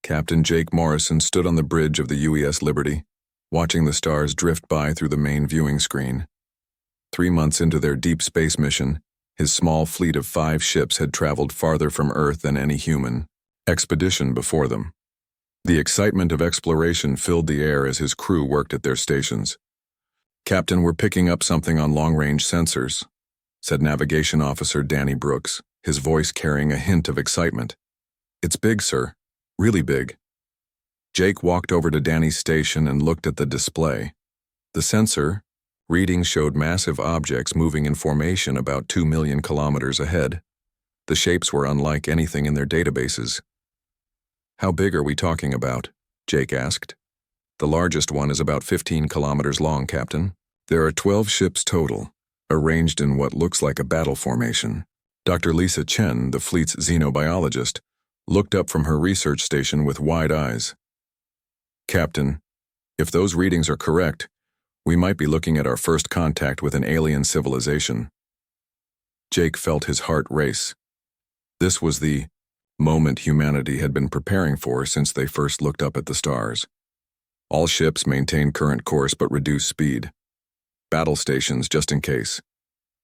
Captain Jake Morrison stood on the bridge of the UES Liberty, watching the stars drift by through the main viewing screen. 3 months into their deep space mission, his small fleet of 5 ships had traveled farther from Earth than any human expedition before them. The excitement of exploration filled the air as his crew worked at their stations. "Captain, we're picking up something on long-range sensors," said Navigation Officer Danny Brooks, his voice carrying a hint of excitement. "It's big, sir. Really big." Jake walked over to Danny's station and looked at the display. The sensor readings showed massive objects moving in formation about 2 million kilometers ahead. The shapes were unlike anything in their databases. "How big are we talking about?" Jake asked. "The largest one is about 15 kilometers long, Captain. There are 12 ships total, arranged in what looks like a battle formation." Dr. Lisa Chen, the fleet's xenobiologist, looked up from her research station with wide eyes. "Captain, if those readings are correct, we might be looking at our first contact with an alien civilization." Jake felt his heart race. This was the moment humanity had been preparing for since they first looked up at the stars. All ships maintain current course but reduce speed. Battle stations just in case.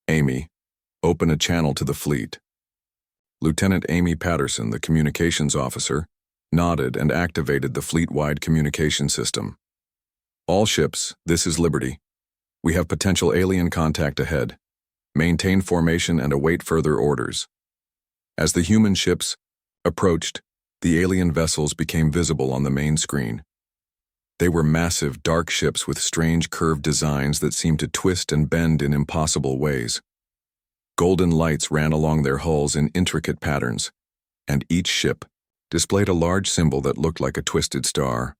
Amy, open a channel to the fleet. Lieutenant Amy Patterson, the communications officer, nodded and activated the fleet-wide communication system. "All ships, this is Liberty. We have potential alien contact ahead. Maintain formation and await further orders." As the human ships approached, the alien vessels became visible on the main screen. They were massive, dark ships with strange curved designs that seemed to twist and bend in impossible ways. Golden lights ran along their hulls in intricate patterns, and each ship displayed a large symbol that looked like a twisted star.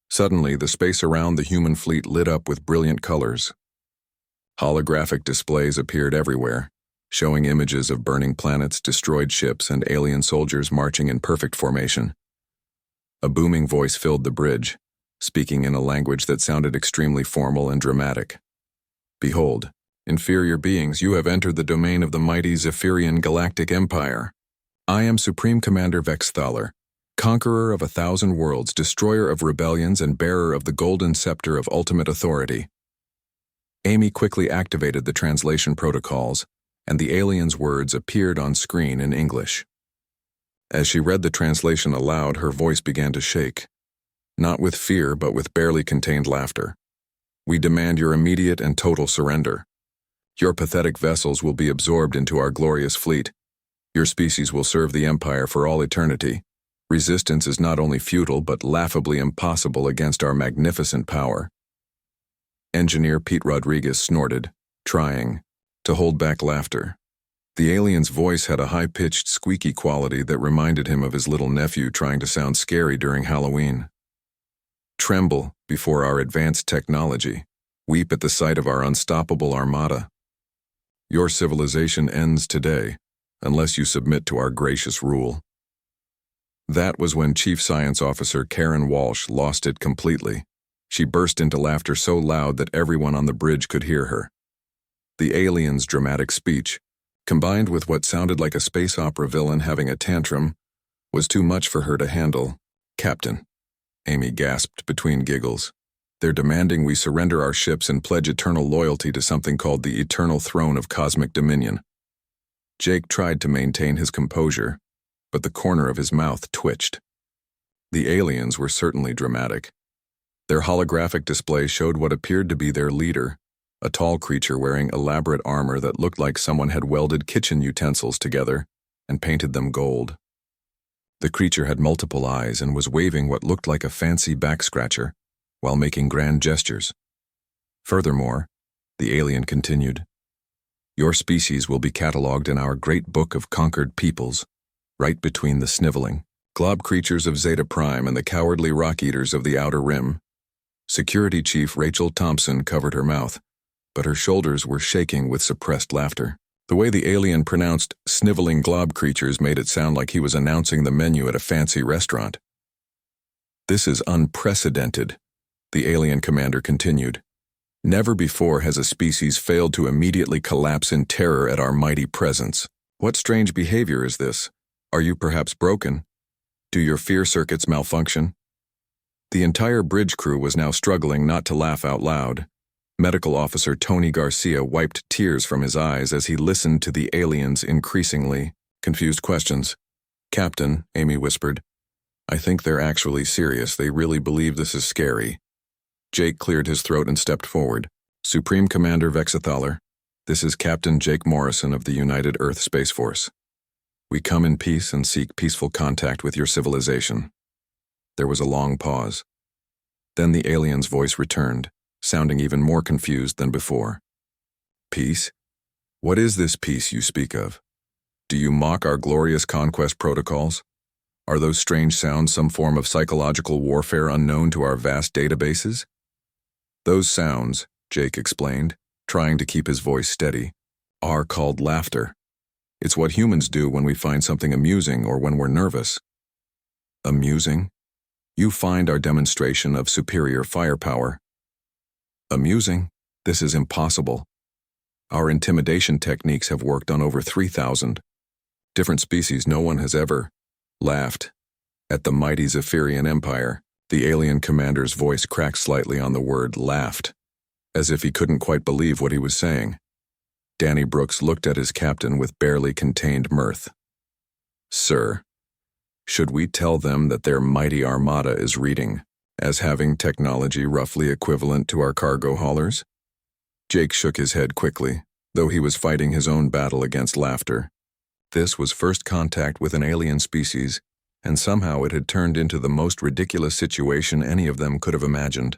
Suddenly, the space around the human fleet lit up with brilliant colors. Holographic displays appeared everywhere, showing images of burning planets, destroyed ships, and alien soldiers marching in perfect formation. A booming voice filled the bridge, speaking in a language that sounded extremely formal and dramatic. "Behold, inferior beings, you have entered the domain of the mighty Zephyrian Galactic Empire. I am Supreme Commander Vexthaler, conqueror of 1,000 worlds, destroyer of rebellions, and bearer of the golden scepter of ultimate authority." Amy quickly activated the translation protocols, and the alien's words appeared on screen in English. As she read the translation aloud, her voice began to shake. Not with fear, but with barely contained laughter. "We demand your immediate and total surrender. Your pathetic vessels will be absorbed into our glorious fleet. Your species will serve the Empire for all eternity. Resistance is not only futile, but laughably impossible against our magnificent power." Engineer Pete Rodriguez snorted, trying to hold back laughter. The alien's voice had a high-pitched, squeaky quality that reminded him of his little nephew trying to sound scary during Halloween. "Tremble before our advanced technology. Weep at the sight of our unstoppable armada. Your civilization ends today, unless you submit to our gracious rule." That was when Chief Science Officer Karen Walsh lost it completely. She burst into laughter so loud that everyone on the bridge could hear her. The alien's dramatic speech, combined with what sounded like a space opera villain having a tantrum, was too much for her to handle. "Captain," Amy gasped between giggles, "they're demanding we surrender our ships and pledge eternal loyalty to something called the Eternal Throne of Cosmic Dominion." Jake tried to maintain his composure, but the corner of his mouth twitched. The aliens were certainly dramatic. Their holographic display showed what appeared to be their leader, a tall creature wearing elaborate armor that looked like someone had welded kitchen utensils together and painted them gold. The creature had multiple eyes and was waving what looked like a fancy backscratcher while making grand gestures. Furthermore, the alien continued, "Your species will be catalogued in our great book of conquered peoples, right between the sniveling glob creatures of Zeta Prime and the cowardly rock-eaters of the Outer Rim." Security Chief Rachel Thompson covered her mouth, but her shoulders were shaking with suppressed laughter. The way the alien pronounced sniveling glob creatures made it sound like he was announcing the menu at a fancy restaurant. "This is unprecedented," the alien commander continued. "Never before has a species failed to immediately collapse in terror at our mighty presence. What strange behavior is this? Are you perhaps broken?" Do your fear circuits malfunction? The entire bridge crew was now struggling not to laugh out loud. Medical Officer Tony Garcia wiped tears from his eyes as he listened to the aliens' increasingly confused questions. "Captain," Amy whispered, "I think they're actually serious. They really believe this is scary." Jake cleared his throat and stepped forward. "Supreme Commander Vexathaler, this is Captain Jake Morrison of the United Earth Space Force. We come in peace and seek peaceful contact with your civilization." There was a long pause. Then the alien's voice returned, sounding even more confused than before. "Peace? What is this peace you speak of? Do you mock our glorious conquest protocols? Are those strange sounds some form of psychological warfare unknown to our vast databases?" "Those sounds," Jake explained, trying to keep his voice steady, "are called laughter. It's what humans do when we find something amusing or when we're nervous." "Amusing? You find our demonstration of superior firepower amusing? This is impossible. Our intimidation techniques have worked on over 3,000 different species. No one has ever laughed at the mighty Zephyrian Empire." The alien commander's voice cracked slightly on the word laughed, as if he couldn't quite believe what he was saying. Danny Brooks looked at his captain with barely contained mirth. "Sir, should we tell them that their mighty armada is reading as having technology roughly equivalent to our cargo haulers?" Jake shook his head quickly, though he was fighting his own battle against laughter. This was first contact with an alien species, and somehow it had turned into the most ridiculous situation any of them could have imagined.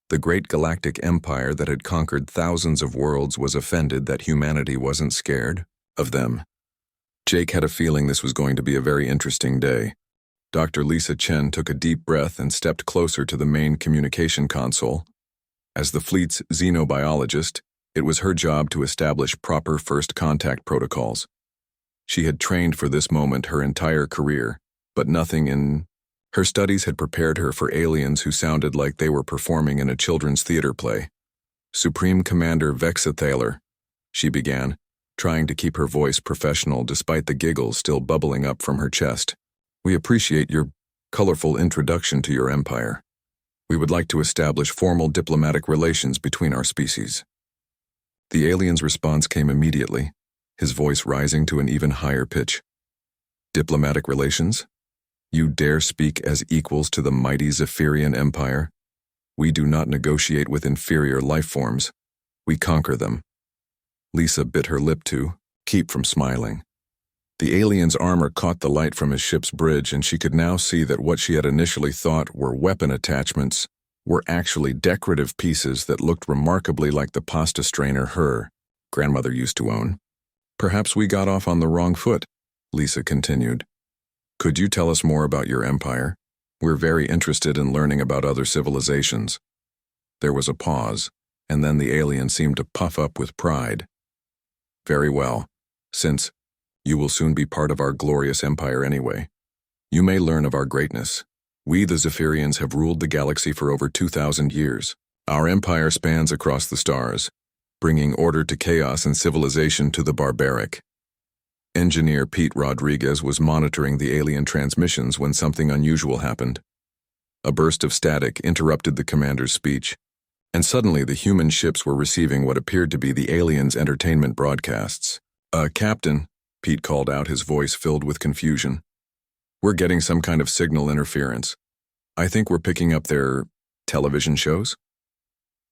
The great galactic empire that had conquered thousands of worlds was offended that humanity wasn't scared of them. Jake had a feeling this was going to be a very interesting day. Dr. Lisa Chen took a deep breath and stepped closer to the main communication console. As the fleet's xenobiologist, it was her job to establish proper first contact protocols. She had trained for this moment her entire career, but nothing in her studies had prepared her for aliens who sounded like they were performing in a children's theater play. "Supreme Commander Vexathaler," she began, trying to keep her voice professional despite the giggles still bubbling up from her chest. "We appreciate your colorful introduction to your empire. We would like to establish formal diplomatic relations between our species." The alien's response came immediately, his voice rising to an even higher pitch. "Diplomatic relations? You dare speak as equals to the mighty Zephyrian Empire? We do not negotiate with inferior life forms. We conquer them." Lisa bit her lip to keep from smiling. The alien's armor caught the light from his ship's bridge, and she could now see that what she had initially thought were weapon attachments were actually decorative pieces that looked remarkably like the pasta strainer her grandmother used to own. "Perhaps we got off on the wrong foot," Lisa continued. "Could you tell us more about your empire? We're very interested in learning about other civilizations." There was a pause, and then the alien seemed to puff up with pride. "Very well. Since you will soon be part of our glorious empire anyway, you may learn of our greatness. We, the Zephyrians, have ruled the galaxy for over 2,000 years. Our empire spans across the stars, bringing order to chaos and civilization to the barbaric." Engineer Pete Rodriguez was monitoring the alien transmissions when something unusual happened. A burst of static interrupted the commander's speech, and suddenly the human ships were receiving what appeared to be the aliens' entertainment broadcasts. Captain," Pete called out, his voice filled with confusion. "We're getting some kind of signal interference. I think we're picking up their television shows."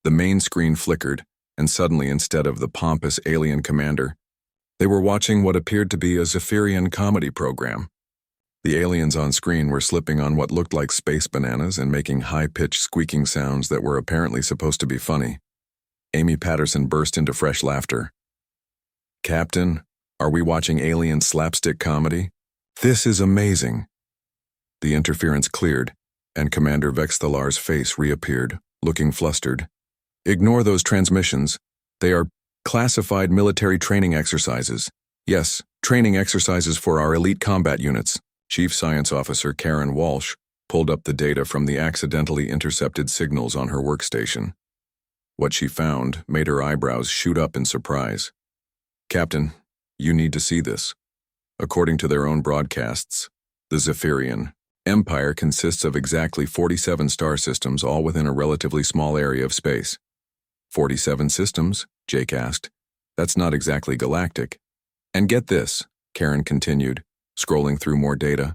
The main screen flickered, and suddenly, instead of the pompous alien commander, they were watching what appeared to be a Zephyrian comedy program. The aliens on screen were slipping on what looked like space bananas and making high-pitched squeaking sounds that were apparently supposed to be funny. Amy Patterson burst into fresh laughter. "Captain, are we watching alien slapstick comedy? This is amazing." The interference cleared, and Commander Vexthalar's face reappeared, looking flustered. "Ignore those transmissions. They are classified military training exercises. Yes, training exercises for our elite combat units." Chief Science Officer Karen Walsh pulled up the data from the accidentally intercepted signals on her workstation. What she found made her eyebrows shoot up in surprise. "Captain, you need to see this. According to their own broadcasts, The Zephyrian Empire consists of exactly 47 star systems, all within a relatively small area of space. 47 systems? Jake asked. That's not exactly galactic. And get this, Karen continued, scrolling through more data.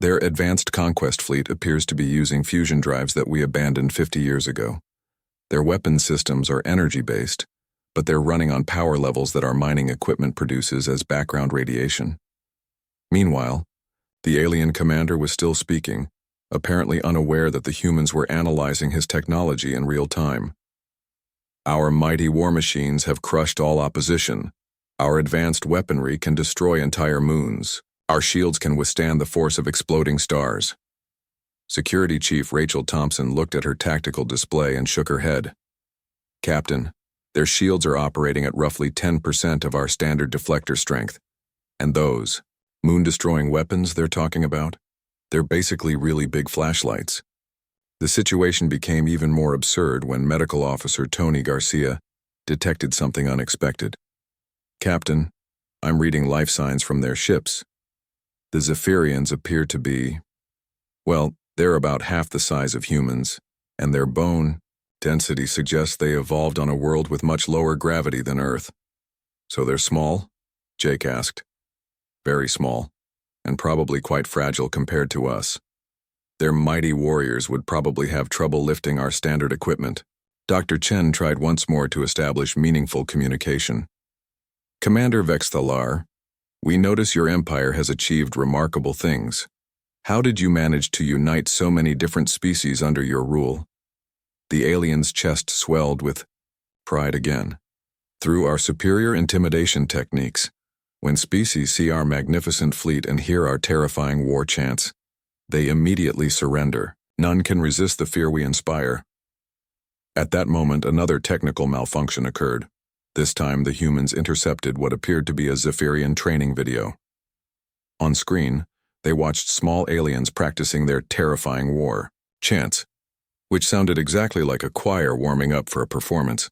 Their advanced conquest fleet appears to be using fusion drives that we abandoned 50 years ago. Their weapon systems are energy-based, but they're running on power levels that our mining equipment produces as background radiation. Meanwhile, the alien commander was still speaking, apparently unaware that the humans were analyzing his technology in real time. Our mighty war machines have crushed all opposition. Our advanced weaponry can destroy entire moons. Our shields can withstand the force of exploding stars. Security Chief Rachel Thompson looked at her tactical display and shook her head. Captain, their shields are operating at roughly 10% of our standard deflector strength. And those moon-destroying weapons they're talking about, they're basically really big flashlights. The situation became even more absurd when Medical Officer Tony Garcia detected something unexpected. Captain, I'm reading life signs from their ships. The Zephyrians appear to be, well, they're about half the size of humans, and their bone density suggests they evolved on a world with much lower gravity than Earth. So they're small? Jake asked. Very small, and probably quite fragile compared to us. Their mighty warriors would probably have trouble lifting our standard equipment. Dr. Chen tried once more to establish meaningful communication. Commander Vexthalar, we notice your empire has achieved remarkable things. How did you manage to unite so many different species under your rule? The alien's chest swelled with pride again. Through our superior intimidation techniques, when species see our magnificent fleet and hear our terrifying war chants, they immediately surrender. None can resist the fear we inspire. At that moment, another technical malfunction occurred. This time, the humans intercepted what appeared to be a Zephyrian training video. On screen, they watched small aliens practicing their terrifying war chants, which sounded exactly like a choir warming up for a performance.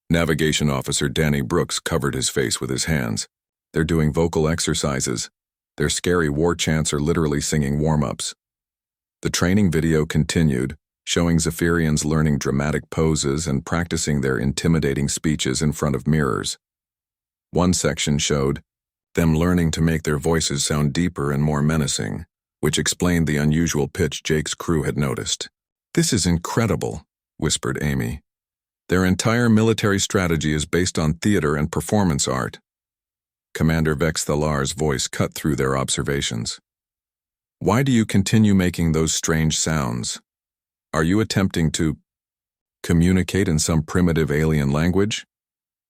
Navigation Officer Danny Brooks covered his face with his hands. They're doing vocal exercises. Their scary war chants are literally singing warm-ups. The training video continued, showing Zephyrians learning dramatic poses and practicing their intimidating speeches in front of mirrors. One section showed them learning to make their voices sound deeper and more menacing, which explained the unusual pitch Jake's crew had noticed. "This is incredible," whispered Amy. "Their entire military strategy is based on theater and performance art." Commander Vexthalar's voice cut through their observations. "Why do you continue making those strange sounds? Are you attempting to communicate in some primitive alien language?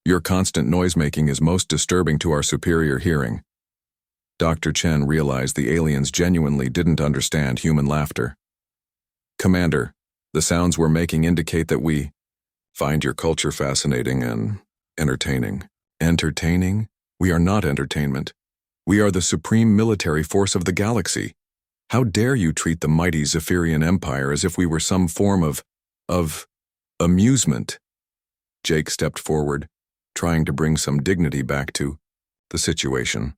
Your constant noise-making is most disturbing to our superior hearing." Dr. Chen realized the aliens genuinely didn't understand human laughter. "Commander, the sounds we're making indicate that we find your culture fascinating and entertaining." "Entertaining? We are not entertainment. We are the supreme military force of the galaxy. How dare you treat the mighty Zephyrian Empire as if we were some form of amusement?" Jake stepped forward, trying to bring some dignity back to the situation.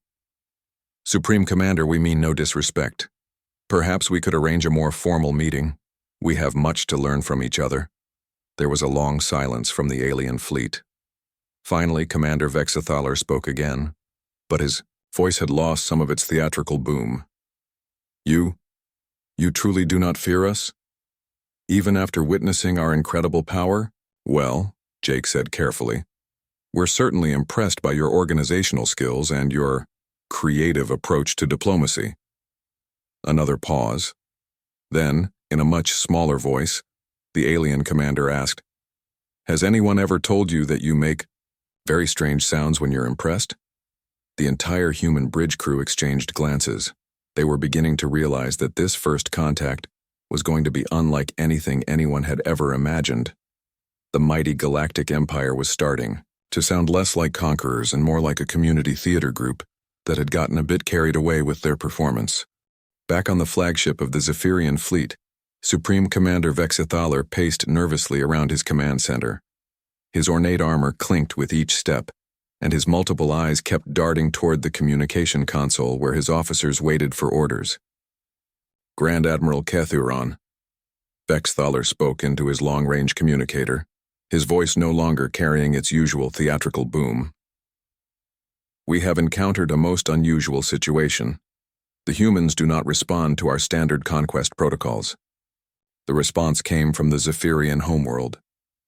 "Supreme Commander, we mean no disrespect. Perhaps we could arrange a more formal meeting. We have much to learn from each other." There was a long silence from the alien fleet. Finally, Commander Vexthalar spoke again, but his voice had lost some of its theatrical boom. You truly do not fear us? Even after witnessing our incredible power?" "Well," Jake said carefully, "we're certainly impressed by your organizational skills and your creative approach to diplomacy." Another pause. Then, in a much smaller voice, the alien commander asked, "Has anyone ever told you that you make very strange sounds when you're impressed?" The entire human bridge crew exchanged glances. They were beginning to realize that this first contact was going to be unlike anything anyone had ever imagined. The mighty Galactic Empire was starting to sound less like conquerors and more like a community theater group that had gotten a bit carried away with their performance. Back on the flagship of the Zephyrian fleet, Supreme Commander Vexthalar paced nervously around his command center. His ornate armor clinked with each step, and his multiple eyes kept darting toward the communication console where his officers waited for orders. Grand Admiral Kethuron. Vexthaler spoke into his long-range communicator, his voice no longer carrying its usual theatrical boom. We have encountered a most unusual situation. The humans do not respond to our standard conquest protocols. The response came from the Zephyrian homeworld,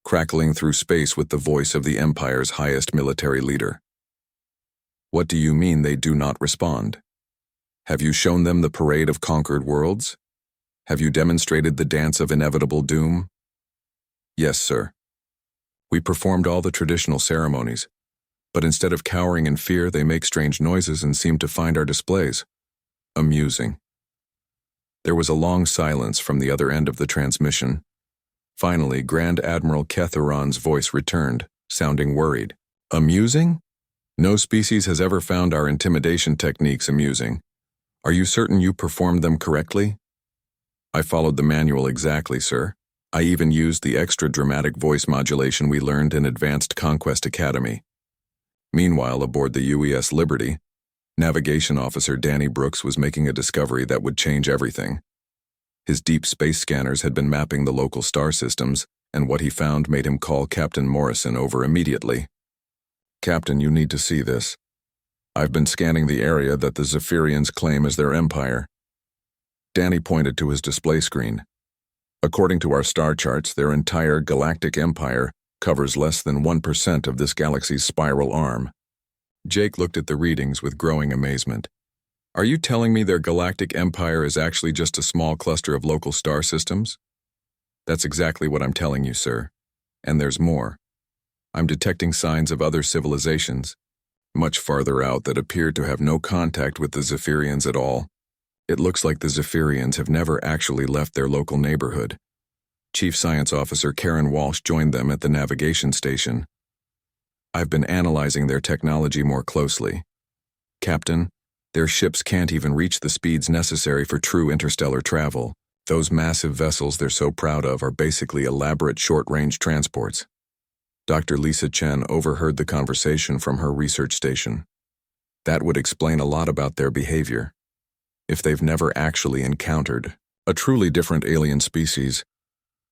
crackling through space with the voice of the Empire's highest military leader. What do you mean they do not respond? Have you shown them the parade of conquered worlds? Have you demonstrated the dance of inevitable doom? Yes, sir. We performed all the traditional ceremonies, but instead of cowering in fear, they make strange noises and seem to find our displays amusing. There was a long silence from the other end of the transmission. Finally, Grand Admiral Kethuron's voice returned, sounding worried. Amusing? No species has ever found our intimidation techniques amusing. Are you certain you performed them correctly? I followed the manual exactly, sir. I even used the extra dramatic voice modulation we learned in Advanced Conquest Academy. Meanwhile, aboard the UES Liberty, Navigation Officer Danny Brooks was making a discovery that would change everything. His deep space scanners had been mapping the local star systems, and what he found made him call Captain Morrison over immediately. Captain, you need to see this. I've been scanning the area that the Zephyrians claim as their empire. Danny pointed to his display screen. According to our star charts, their entire galactic empire covers less than 1% of this galaxy's spiral arm. Jake looked at the readings with growing amazement. Are you telling me their galactic empire is actually just a small cluster of local star systems? That's exactly what I'm telling you, sir. And there's more. I'm detecting signs of other civilizations, much farther out, that appear to have no contact with the Zephyrians at all. It looks like the Zephyrians have never actually left their local neighborhood. Chief Science Officer Karen Walsh joined them at the navigation station. I've been analyzing their technology more closely. Captain, their ships can't even reach the speeds necessary for true interstellar travel. Those massive vessels they're so proud of are basically elaborate short-range transports. Dr. Lisa Chen overheard the conversation from her research station. That would explain a lot about their behavior. If they've never actually encountered a truly different alien species,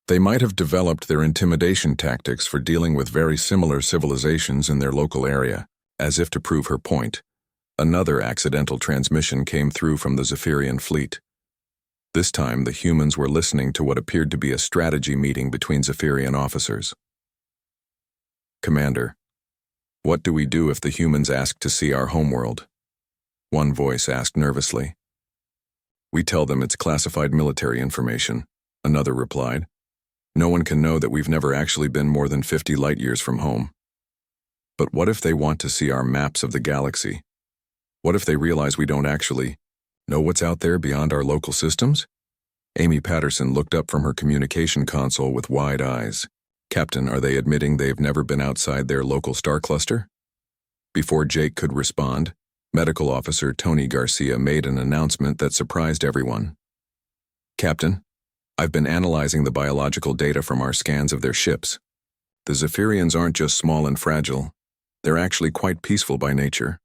they might have developed their intimidation tactics for dealing with very similar civilizations in their local area. As if to prove her point, another accidental transmission came through from the Zephyrian fleet. This time, the humans were listening to what appeared to be a strategy meeting between Zephyrian officers. Commander, what do we do if the humans ask to see our homeworld? One voice asked nervously. We tell them it's classified military information, another replied. No one can know that we've never actually been more than 50 light-years from home. But what if they want to see our maps of the galaxy? What if they realize we don't actually know what's out there beyond our local systems? Amy Patterson looked up from her communication console with wide eyes. Captain, are they admitting they've never been outside their local star cluster? Before Jake could respond, Medical Officer Tony Garcia made an announcement that surprised everyone. Captain, I've been analyzing the biological data from our scans of their ships. The Zephyrians aren't just small and fragile. They're actually quite peaceful by nature.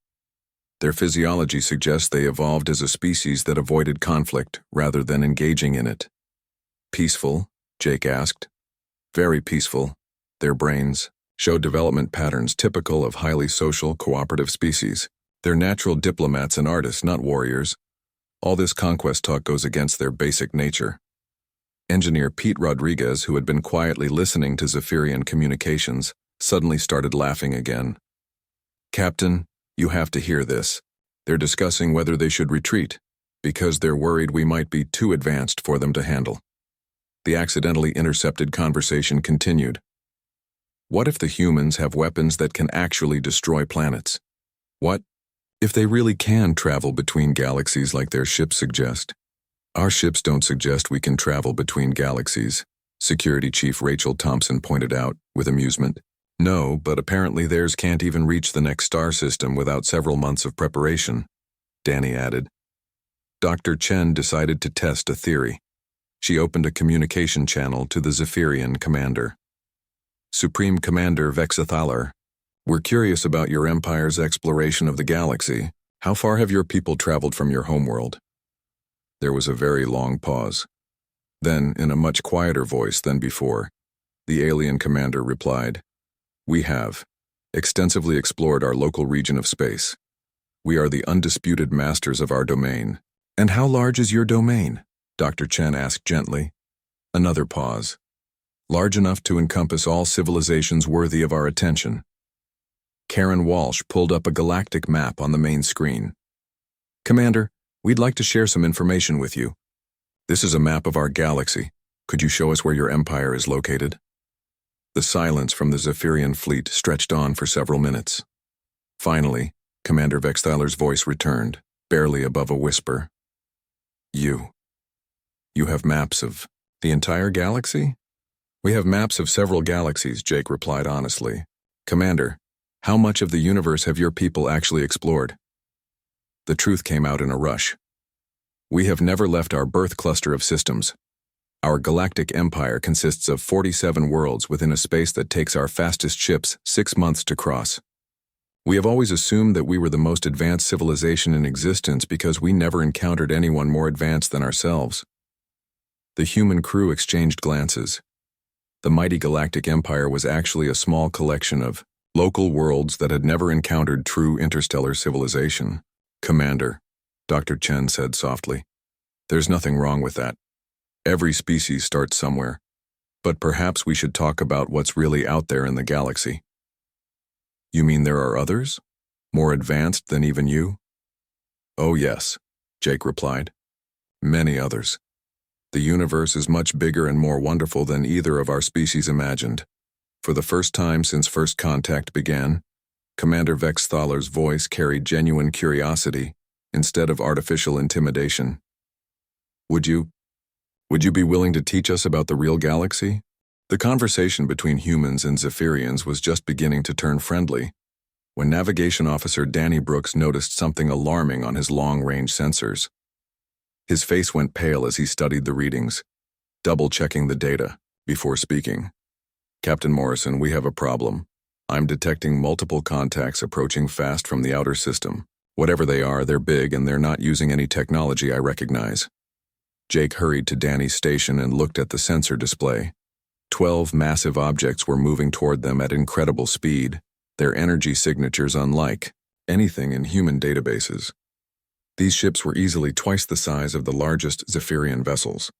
Their physiology suggests they evolved as a species that avoided conflict rather than engaging in it. Peaceful? Jake asked. Very peaceful. Their brains show development patterns typical of highly social, cooperative species. They're natural diplomats and artists, not warriors. All this conquest talk goes against their basic nature. Engineer Pete Rodriguez, who had been quietly listening to Zephyrian communications, suddenly started laughing again. Captain, you have to hear this. They're discussing whether they should retreat, because they're worried we might be too advanced for them to handle. The accidentally intercepted conversation continued. What if the humans have weapons that can actually destroy planets? What if they really can travel between galaxies like their ships suggest? Our ships don't suggest we can travel between galaxies, Security Chief Rachel Thompson pointed out with amusement. No, but apparently theirs can't even reach the next star system without several months of preparation, Danny added. Dr. Chen decided to test a theory. She opened a communication channel to the Zephyrian commander. Supreme Commander Vexthaler, We're curious about your empire's exploration of the galaxy. How far have your people traveled from your homeworld? There was a very long pause. Then, in a much quieter voice than before, the alien commander replied, "We have extensively explored our local region of space. We are the undisputed masters of our domain." "And how large is your domain?" Dr. Chen asked gently. Another pause. "Large enough to encompass all civilizations worthy of our attention." Karen Walsh pulled up a galactic map on the main screen. "Commander, we'd like to share some information with you. This is a map of our galaxy. Could you show us where your empire is located?" The silence from the Zephyrian fleet stretched on for several minutes. Finally, Commander Vexthaler's voice returned, barely above a whisper. You have maps of the entire galaxy?" "We have maps of several galaxies," Jake replied honestly. "Commander, how much of the universe have your people actually explored?" The truth came out in a rush. "We have never left our birth cluster of systems. Our galactic empire consists of 47 worlds within a space that takes our fastest ships 6 months to cross. We have always assumed that we were the most advanced civilization in existence because we never encountered anyone more advanced than ourselves." The human crew exchanged glances. The mighty galactic empire was actually a small collection of local worlds that had never encountered true interstellar civilization. "Commander," Dr. Chen said softly, "there's nothing wrong with that. Every species starts somewhere. But perhaps we should talk about what's really out there in the galaxy." "You mean there are others? More advanced than even you?" "Oh yes," Jake replied. "Many others. The universe is much bigger and more wonderful than either of our species imagined." For the first time since first contact began, Commander Vexthaler's voice carried genuine curiosity instead of artificial intimidation. Would you be willing to teach us about the real galaxy?" The conversation between humans and Zephyrians was just beginning to turn friendly when Navigation Officer Danny Brooks noticed something alarming on his long-range sensors. His face went pale as he studied the readings, double-checking the data before speaking. "Captain Morrison, we have a problem. I'm detecting multiple contacts approaching fast from the outer system. Whatever they are, they're big and they're not using any technology I recognize." Jake hurried to Danny's station and looked at the sensor display. 12 massive objects were moving toward them at incredible speed, their energy signatures unlike anything in human databases. These ships were easily twice the size of the largest Zephyrian vessels.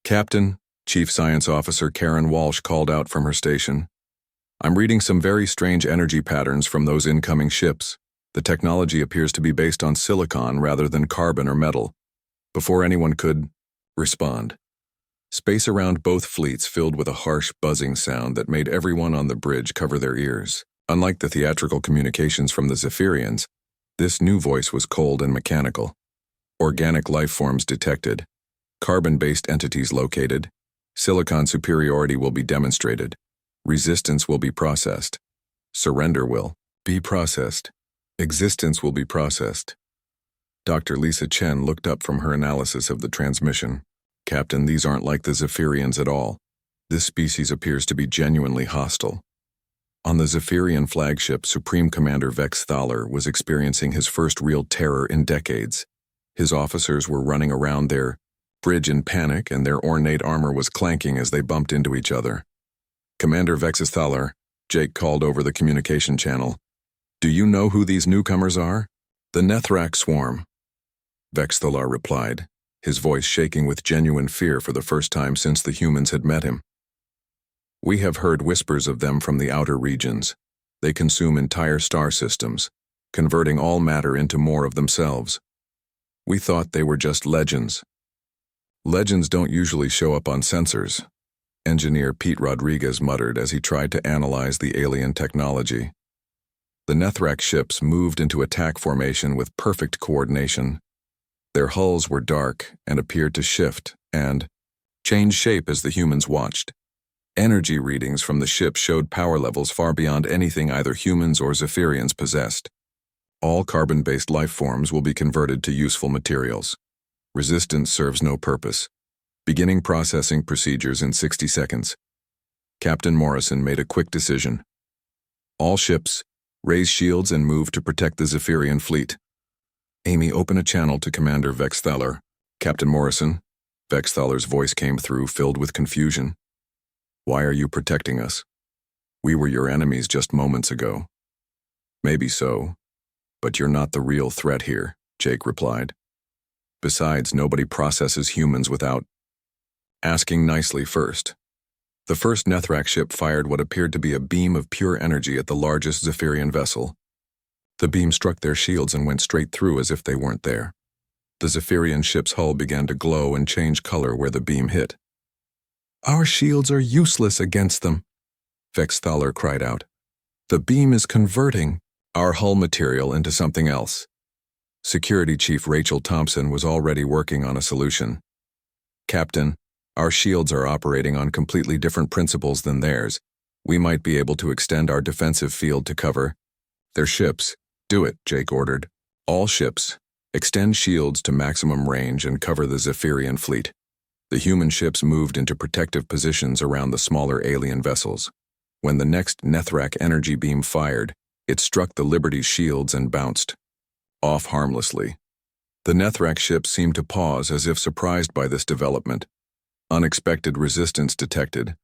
"Captain," Chief Science Officer Karen Walsh called out from her station, "I'm reading some very strange energy patterns from those incoming ships. The technology appears to be based on silicon rather than carbon or metal." Before anyone could respond, space around both fleets filled with a harsh buzzing sound that made everyone on the bridge cover their ears. Unlike the theatrical communications from the Zephyrians, this new voice was cold and mechanical. "Organic life forms detected. Carbon-based entities located. Silicon superiority will be demonstrated. Resistance will be processed. Surrender will be processed. Existence will be processed." Dr. Lisa Chen looked up from her analysis of the transmission. "Captain, these aren't like the Zephyrians at all. This species appears to be genuinely hostile." On the Zephyrian flagship, Supreme Commander Vexthaler was experiencing his first real terror in decades. His officers were running around their bridge in panic, and their ornate armor was clanking as they bumped into each other. "Commander Vexthaler," Jake called over the communication channel, "do you know who these newcomers are?" "The Nethrak swarm," Vexthaler replied, his voice shaking with genuine fear for the first time since the humans had met him. "We have heard whispers of them from the outer regions. They consume entire star systems, converting all matter into more of themselves. We thought they were just legends." "Legends don't usually show up on sensors," Engineer Pete Rodriguez muttered as he tried to analyze the alien technology. The Nethrak ships moved into attack formation with perfect coordination. Their hulls were dark and appeared to shift and change shape as the humans watched. Energy readings from the ship showed power levels far beyond anything either humans or Zephyrians possessed. "All carbon-based life forms will be converted to useful materials. Resistance serves no purpose. Beginning processing procedures in 60 seconds." Captain Morrison made a quick decision. "All ships, Raise shields and move to protect the Zephyrian fleet. Amy, open a channel to Commander Vexthaler. Captain Morrison. Vexthaler's voice came through, filled with confusion. Why are you protecting us? We were your enemies just moments ago. Maybe so, but you're not the real threat here, Jake replied. Besides, nobody processes humans without asking nicely first. The first Nethrak ship fired what appeared to be a beam of pure energy at the largest Zephyrian vessel. The beam struck their shields and went straight through as if they weren't there. The Zephyrian ship's hull began to glow and change color where the beam hit. Our shields are useless against them, Vexthaler cried out. The beam is converting our hull material into something else. Security Chief Rachel Thompson was already working on a solution. Captain, our shields are operating on completely different principles than theirs. We might be able to extend our defensive field to cover their ships. Do it, Jake ordered. All ships, extend shields to maximum range and cover the Zephyrian fleet. The human ships moved into protective positions around the smaller alien vessels. When the next Nethrak energy beam fired, it struck the Liberty's shields and bounced off harmlessly. The Nethrak ships seemed to pause as if surprised by this development. Unexpected resistance detected.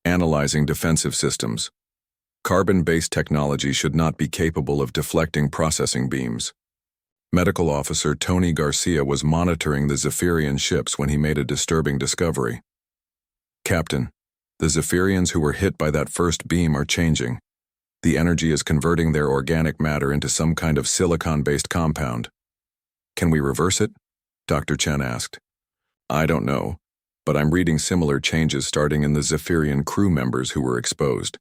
Analyzing defensive systems. Carbon-based technology should not be capable of deflecting processing beams. Medical Officer Tony Garcia was monitoring the Zephyrian ships when he made a disturbing discovery. Captain, the Zephyrians who were hit by that first beam are changing. The energy is converting their organic matter into some kind of silicon-based compound. Can we reverse it? Dr. Chen asked. I don't know, but I'm reading similar changes starting in the Zephyrian crew members who were exposed.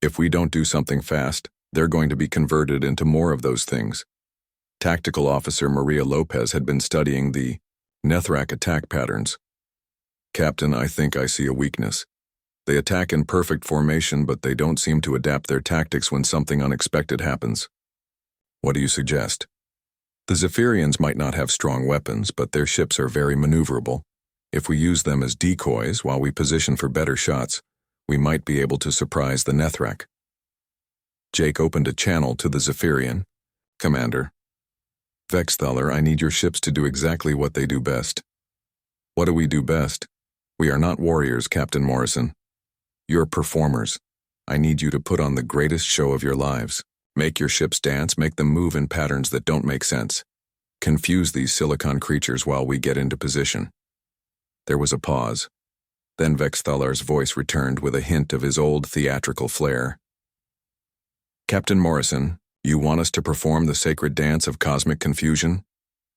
If we don't do something fast, they're going to be converted into more of those things. Tactical Officer Maria Lopez had been studying the Nethrak attack patterns. Captain, I think I see a weakness. They attack in perfect formation, but they don't seem to adapt their tactics when something unexpected happens. What do you suggest? The Zephyrians might not have strong weapons, but their ships are very maneuverable. If we use them as decoys while we position for better shots, we might be able to surprise the Nethrak. Jake opened a channel to the Zephyrian. Commander. Vexthaler, I need your ships to do exactly what they do best. What do we do best? We are not warriors, Captain Morrison. You're performers. I need you to put on the greatest show of your lives. Make your ships dance, make them move in patterns that don't make sense. Confuse these silicon creatures while we get into position. There was a pause. Then Vexthaler's voice returned with a hint of his old theatrical flair. Captain Morrison, you want us to perform the sacred dance of cosmic confusion?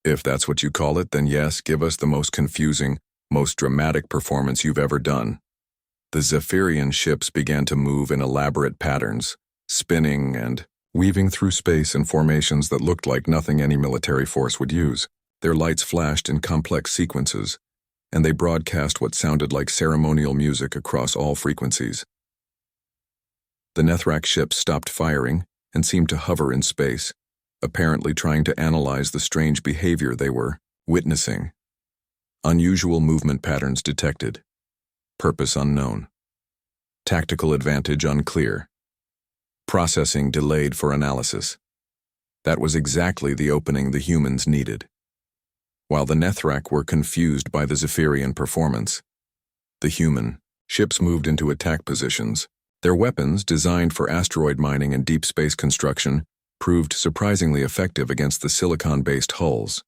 If that's what you call it, then yes, give us the most confusing, most dramatic performance you've ever done. The Zephyrian ships began to move in elaborate patterns, spinning and weaving through space in formations that looked like nothing any military force would use. Their lights flashed in complex sequences, and they broadcast what sounded like ceremonial music across all frequencies. The Nethrak ships stopped firing and seemed to hover in space, apparently trying to analyze the strange behavior they were witnessing. Unusual movement patterns detected. Purpose unknown. Tactical advantage unclear. Processing delayed for analysis. That was exactly the opening the humans needed. While the Nethrak were confused by the Zephyrian performance, the human ships moved into attack positions. Their weapons, designed for asteroid mining and deep space construction, proved surprisingly effective against the silicon-based hulls.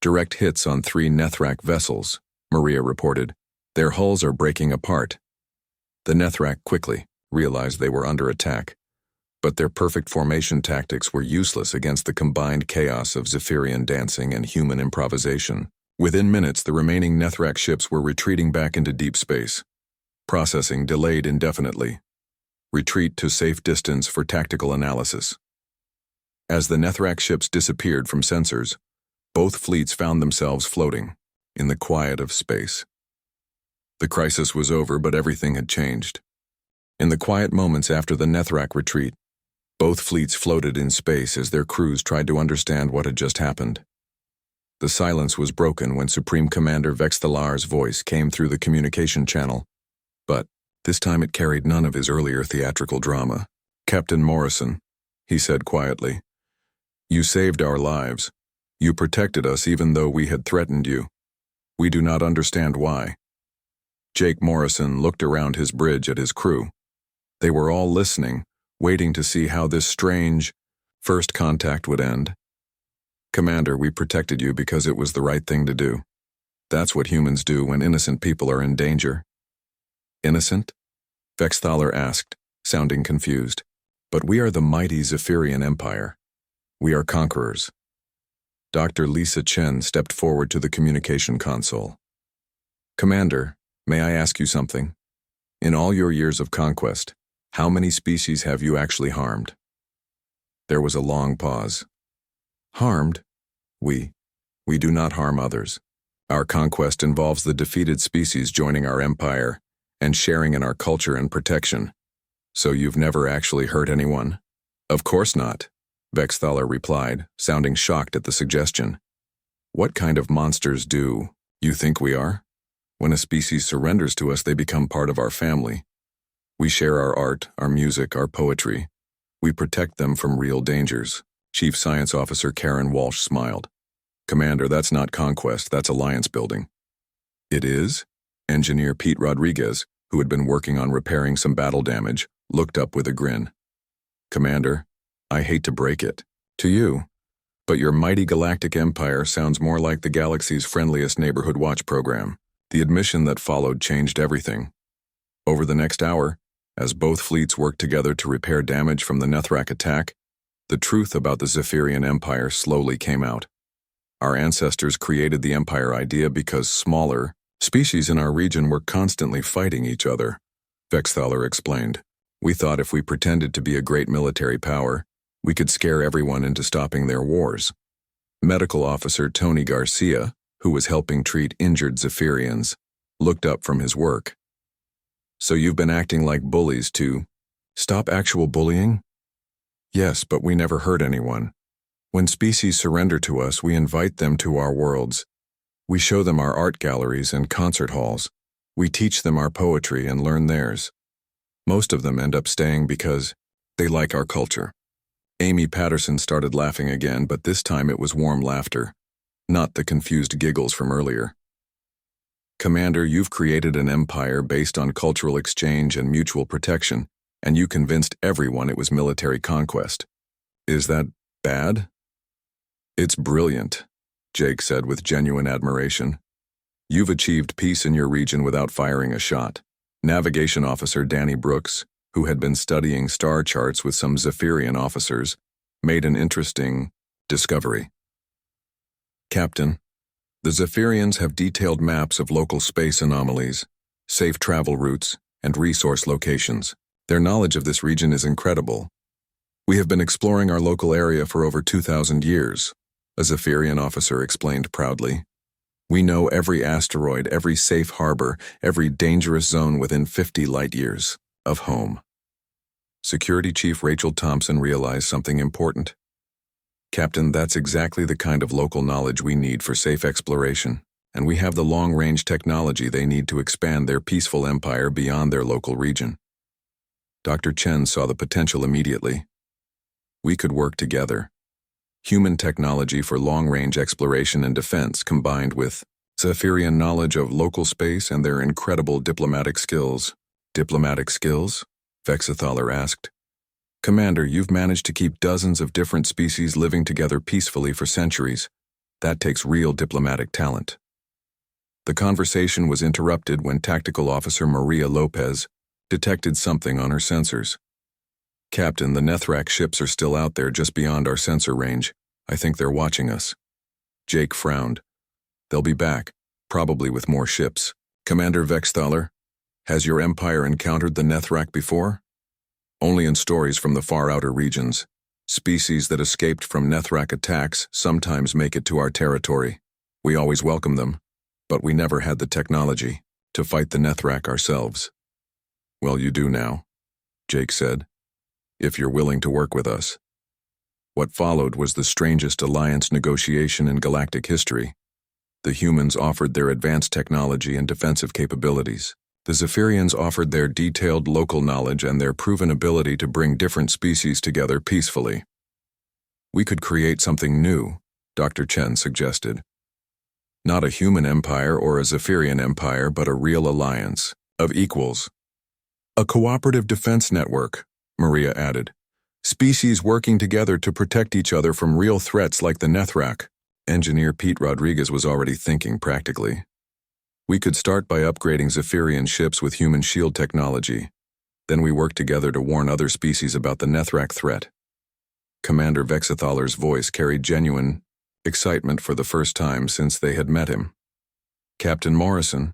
Direct hits on 3 Nethrak vessels, Maria reported. Their hulls are breaking apart. The Nethrak quickly realized they were under attack, but their perfect formation tactics were useless against the combined chaos of Zephyrian dancing and human improvisation. Within minutes, the remaining Nethrak ships were retreating back into deep space. Processing delayed indefinitely. Retreat to safe distance for tactical analysis. As the Nethrak ships disappeared from sensors, both fleets found themselves floating in the quiet of space. The crisis was over, but everything had changed. In the quiet moments after the Nethrak retreat, both fleets floated in space as their crews tried to understand what had just happened. The silence was broken when Supreme Commander Vexthaler's voice came through the communication channel, but this time it carried none of his earlier theatrical drama. Captain Morrison, he said quietly. You saved our lives. You protected us even though we had threatened you. We do not understand why. Jake Morrison looked around his bridge at his crew. They were all listening, waiting to see how this strange first contact would end. Commander, we protected you because it was the right thing to do. That's what humans do when innocent people are in danger. Innocent? Vexthaler asked, sounding confused. But we are the mighty Zephyrian Empire. We are conquerors. Dr. Lisa Chen stepped forward to the communication console. Commander, may I ask you something? In all your years of conquest, how many species have you actually harmed? There was a long pause. Harmed? We do not harm others. Our conquest involves the defeated species joining our empire and sharing in our culture and protection. So you've never actually hurt anyone? Of course not, Vexthaler replied, sounding shocked at the suggestion. What kind of monsters do you think we are? When a species surrenders to us, they become part of our family. We share our art, our music, our poetry. We protect them from real dangers. Chief Science Officer Karen Walsh smiled. Commander, that's not conquest, that's alliance building. It is? Engineer Pete Rodriguez, who had been working on repairing some battle damage, looked up with a grin. Commander, I hate to break it to you, but your mighty Galactic Empire sounds more like the galaxy's friendliest neighborhood watch program. The admission that followed changed everything. Over the next hour, as both fleets worked together to repair damage from the Nethrak attack, the truth about the Zephyrian Empire slowly came out. Our ancestors created the Empire idea because smaller species in our region were constantly fighting each other, Vexthaler explained. We thought if we pretended to be a great military power, we could scare everyone into stopping their wars. Medical Officer Tony Garcia, who was helping treat injured Zephyrians, looked up from his work. So you've been acting like bullies to stop actual bullying? Yes, but we never hurt anyone. When species surrender to us, we invite them to our worlds. We show them our art galleries and concert halls. We teach them our poetry and learn theirs. Most of them end up staying because they like our culture. Amy Patterson started laughing again, but this time it was warm laughter, not the confused giggles from earlier. Commander, you've created an empire based on cultural exchange and mutual protection, and you convinced everyone it was military conquest. Is that bad? It's brilliant, Jake said with genuine admiration. You've achieved peace in your region without firing a shot. Navigation Officer Danny Brooks, who had been studying star charts with some Zephyrian officers, made an interesting discovery. Captain, the Zephyrians have detailed maps of local space anomalies, safe travel routes, and resource locations. Their knowledge of this region is incredible. We have been exploring our local area for over 2,000 years, a Zephyrian officer explained proudly. We know every asteroid, every safe harbor, every dangerous zone within 50 light-years of home. Security Chief Rachel Thompson realized something important. Captain, that's exactly the kind of local knowledge we need for safe exploration, and we have the long-range technology they need to expand their peaceful empire beyond their local region. Dr. Chen saw the potential immediately. We could work together. Human technology for long-range exploration and defense combined with Zephyrian knowledge of local space and their incredible diplomatic skills. Diplomatic skills? Vexthaler asked. Commander, you've managed to keep dozens of different species living together peacefully for centuries. That takes real diplomatic talent. The conversation was interrupted when Tactical Officer Maria Lopez detected something on her sensors. Captain, the Nethrak ships are still out there just beyond our sensor range. I think they're watching us. Jake frowned. They'll be back, probably with more ships. Commander Vexthaler, has your empire encountered the Nethrak before? Only in stories from the far outer regions. Species that escaped from Nethrak attacks sometimes make it to our territory. We always welcome them, but we never had the technology to fight the Nethrak ourselves. Well, you do now, Jake said, if you're willing to work with us. What followed was the strangest alliance negotiation in galactic history. The humans offered their advanced technology and defensive capabilities. The Zephyrians offered their detailed local knowledge and their proven ability to bring different species together peacefully. We could create something new, Dr. Chen suggested. Not a human empire or a Zephyrian empire, but a real alliance of equals. A cooperative defense network, Maria added. Species working together to protect each other from real threats like the Nethrak. Engineer Pete Rodriguez was already thinking practically. We could start by upgrading Zephyrian ships with human shield technology. Then we work together to warn other species about the Nethrak threat. Commander Vexithaler's voice carried genuine excitement for the first time since they had met him. Captain Morrison,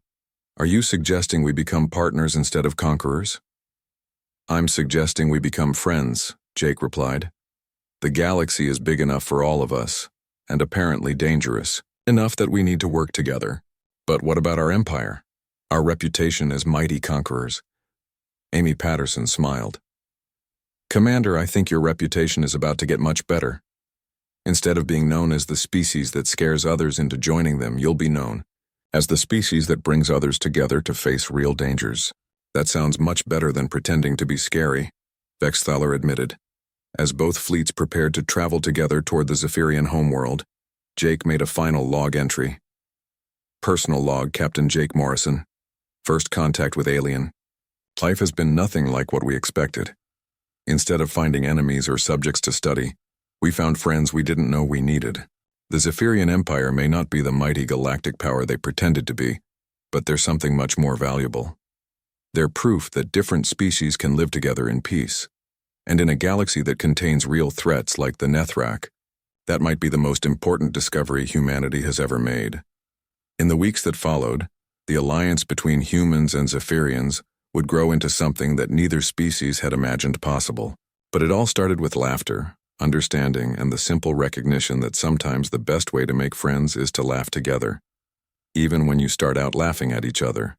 are you suggesting we become partners instead of conquerors? I'm suggesting we become friends, Jake replied. The galaxy is big enough for all of us, and apparently dangerous, enough that we need to work together. But what about our empire? Our reputation as mighty conquerors? Amy Patterson smiled. Commander, I think your reputation is about to get much better. Instead of being known as the species that scares others into joining them, you'll be known as the species that brings others together to face real dangers. That sounds much better than pretending to be scary, Vexthaler admitted. As both fleets prepared to travel together toward the Zephyrian homeworld, Jake made a final log entry. Personal log, Captain Jake Morrison. First contact with alien. Life has been nothing like what we expected. Instead of finding enemies or subjects to study, we found friends we didn't know we needed. The Zephyrian Empire may not be the mighty galactic power they pretended to be, but they're something much more valuable. They're proof that different species can live together in peace. And in a galaxy that contains real threats like the Nethrak, that might be the most important discovery humanity has ever made. In the weeks that followed, the alliance between humans and Zephyrians would grow into something that neither species had imagined possible. But it all started with laughter, understanding, and the simple recognition that sometimes the best way to make friends is to laugh together, even when you start out laughing at each other.